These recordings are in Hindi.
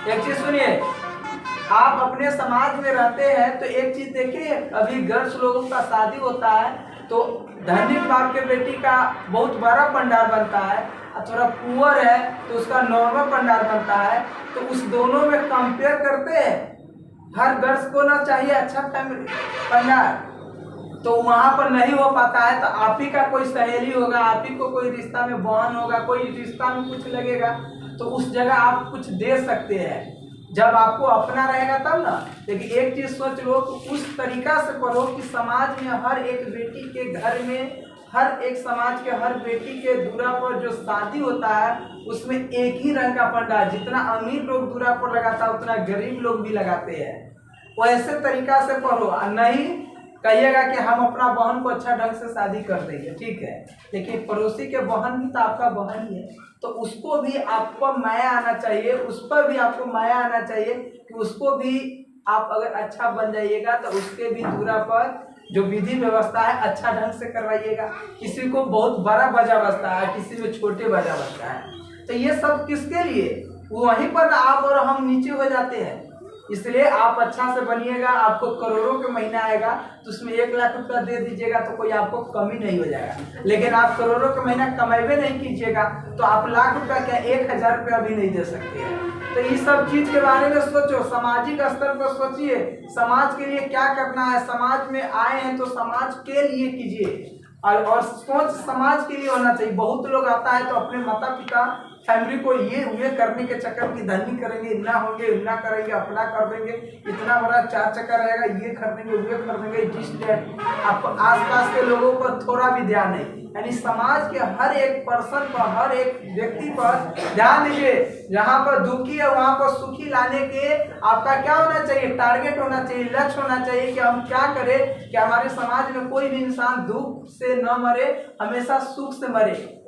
एक चीज सुनिए, आप अपने समाज में रहते हैं तो एक चीज देखिए, अभी गर्ल्स लोगों का शादी होता है तो धनिक बाप के बेटी का बहुत बड़ा पंडाल बनता है और थोड़ा पुअर है तो उसका नॉर्मल पंडाल बनता है। तो उस दोनों में कंपेयर करते हैं, हर गर्ल्स को ना चाहिए अच्छा पंडाल, तो वहां पर नहीं हो पाता है तो आप ही का कोई सहेली होगा, आप ही को कोई रिश्ता में बहन होगा, कोई रिश्ता में कुछ लगेगा तो उस जगह आप कुछ दे सकते हैं जब आपको अपना रहेगा तब ना। लेकिन एक चीज सोच लो कि उस तरीका से पढ़ो कि समाज में हर एक बेटी के घर में, हर एक समाज के हर बेटी के दूरा पर जो शादी होता है उसमें एक ही रंग का पंडाल, जितना अमीर लोग दूरा पर लगाता है उतना गरीब लोग भी लगाते हैं। वैसे तरीका से पढ़ो, नहीं कहिएगा कि हम अपना बहन को अच्छा ढंग से शादी कर देंगे, ठीक है, लेकिन पड़ोसी के बहन भी तो आपका बहन ही है, तो उसको भी आपको माया आना चाहिए, उस पर भी आपको माया आना चाहिए कि उसको भी आप अगर अच्छा बन जाइएगा तो उसके भी दूरा पर जो विधि व्यवस्था है अच्छा ढंग से करवाइएगा। किसी को बहुत बड़ा बजा बजता है, किसी में छोटे बजा बजता है, तो ये सब किसके लिए, वहीं पर आप और हम नीचे हो जाते हैं। इसलिए आप अच्छा से बनिएगा, आपको करोड़ों के महीना आएगा तो उसमें 1 लाख रुपया दे दीजिएगा तो कोई आपको कमी नहीं हो जाएगा। लेकिन आप करोड़ों के महीना कमाइबे नहीं कीजिएगा तो आप लाख रुपया क्या 1000 रुपया भी नहीं दे सकते हैं। तो इस सब चीज के बारे में सोचो, सामाजिक स्तर पर सोचिए, समाज के लिए क्या करना है, समाज में आए हैं तो समाज के लिए कीजिए और सोच समाज के लिए होना चाहिए। बहुत लोग आता है तो अपने माता पिता फैमिली को ये करने के चक्कर की धनी करेंगे, इतना होंगे, इतना करेंगे, अपना कर देंगे, इतना बड़ा 4 चक्कर रहेगा, ये कर देंगे, वो कर देंगे, जिस आपको आसपास के लोगों पर थोड़ा भी ध्यान नहीं। यानी समाज के हर एक पर्सन पर, हर एक व्यक्ति पर ध्यान दीजिए। जहाँ पर दुखी है वहाँ पर सुखी लाने के आपका क्या होना चाहिए, टारगेट होना चाहिए, लक्ष्य होना चाहिए कि हम क्या करें कि हमारे समाज में कोई भी इंसान दुख से न मरे, हमेशा सुख से मरे।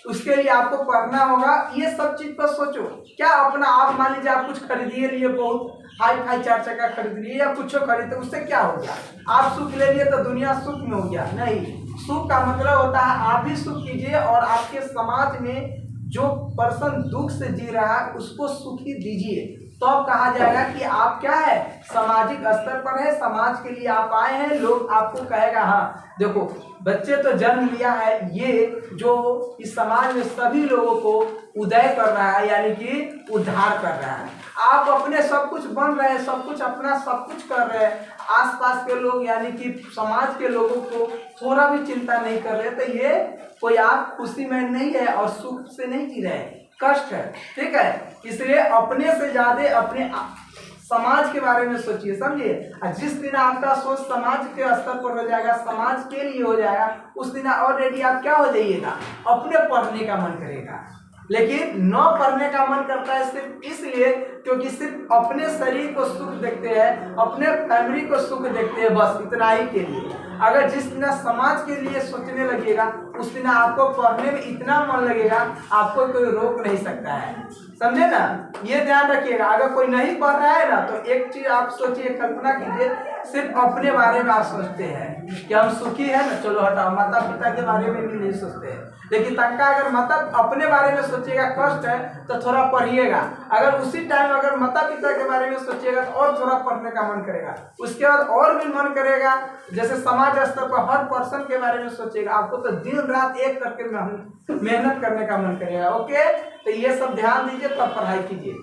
उसके लिए आपको पढ़ना होगा। ये सब चीज पर सोचो, क्या अपना आप मान लीजिए आप कुछ खरीदिए लिए, बहुत हाई फाई 4 चक्का खरीद लिए या कुछ खरीदे, उससे क्या हो गया, आप सुख ले लिए तो दुनिया सुख में हो गया? नहीं, सुख का मतलब होता है आप भी सुख कीजिए और आपके समाज में जो पर्सन दुख से जी रहा है उसको सुखी दीजिए, तो अब कहा जाएगा कि आप क्या है, सामाजिक स्तर पर है, समाज के लिए आप आए हैं। लोग आपको कहेगा हाँ देखो बच्चे तो जन्म लिया है, ये जो इस समाज में सभी लोगों को उदय कर रहा है, यानी कि उद्धार कर रहा है। आप अपने सब कुछ बन रहे हैं, सब कुछ अपना सब कुछ कर रहे हैं, आसपास के लोग यानी कि समाज के लोगों को थोड़ा भी चिंता नहीं कर रहे, तो ये कोई आप खुशी में नहीं है और सुख से नहीं जी रहे, कष्ट है, ठीक है। इसलिए अपने से ज्यादा अपने समाज के बारे में सोचिए, समझिए। जिस दिन आपका सोच समाज के स्तर पर हो जाएगा, समाज के लिए हो जाएगा, उस दिन ऑलरेडी आप क्या हो जाइएगा, अपने पढ़ने का मन करेगा। लेकिन न पढ़ने का मन करता है सिर्फ इसलिए क्योंकि सिर्फ अपने शरीर को सुख देखते हैं, अपने फैमिली को सुख देखते हैं, बस इतना ही के लिए। अगर जिस दिन समाज के लिए सोचने लगेगा उस दिन आपको पढ़ने में इतना मन लगेगा, आपको कोई रोक नहीं सकता है, समझे ना। ये ध्यान रखिएगा। अगर कोई नहीं पढ़ रहा है ना तो एक चीज आप सोचिए, कल्पना कीजिए, सिर्फ अपने बारे में आप सोचते हैं कि हम सुखी है ना, चलो हटाओ, माता पिता के बारे में भी नहीं सोचते हैं। लेकिन तनका अगर माता अपने बारे में सोचिएगा कष्ट है तो थोड़ा पढ़िएगा, अगर उसी टाइम अगर माता पिता के बारे में सोचिएगा तो और थोड़ा पढ़ने का मन करेगा, उसके बाद और भी मन करेगा। जैसे समाज स्तर पर हर पर्सन के बारे में सोचिएगा, आपको तो दिन रात एक करके मेहनत करने का मन करेगा। ओके, तो ये सब ध्यान दीजिए, तब पढ़ाई कीजिए।